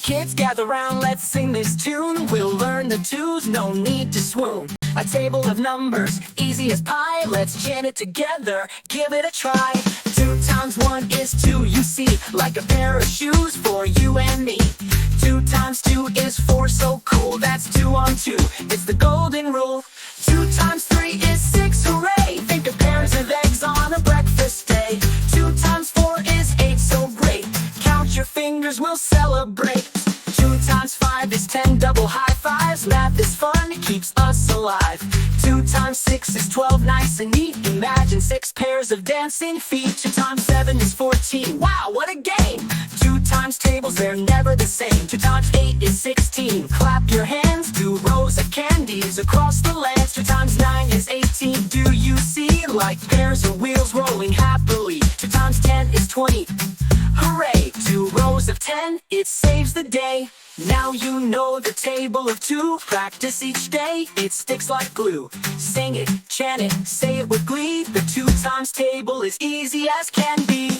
Kids gather round, let's sing this tune. We'll learn the twos, no need to swoon. A table of numbers, easy as pie. Let's chant it together, give it a try. 2 times 1 is 2, you see, like a pair of shoes for you and me. 2 times 2 is 4, so cool, that's 2 on 2. It's the golden rule. 2 times 3 is 6, hooray! Think of pairs of eggs on a breakfast day. 2 times 4 is 8, so great. Count your fingers, we'll celebrate. 2 times 5 is 10, double high fives. Math is fun, it keeps us alive. 2 times 6 is 12, nice and neat. Imagine 6 pairs of dancing feet. 2 times 7 is 14, wow, what a game! 2 times tables, they're never the same. 2 times 8 is 16, clap your hands. 2 rows of candies across the lands. 2 times 9 is 18, do you see? Like pairs of wheels rolling happily. 2 times 10 is 20, hooray! 2 rows of 10, it saves the day. Now you know the table of 2. Practice each day, it sticks like glue. Sing it, chant it, say it with glee. The 2 times table is easy as can be.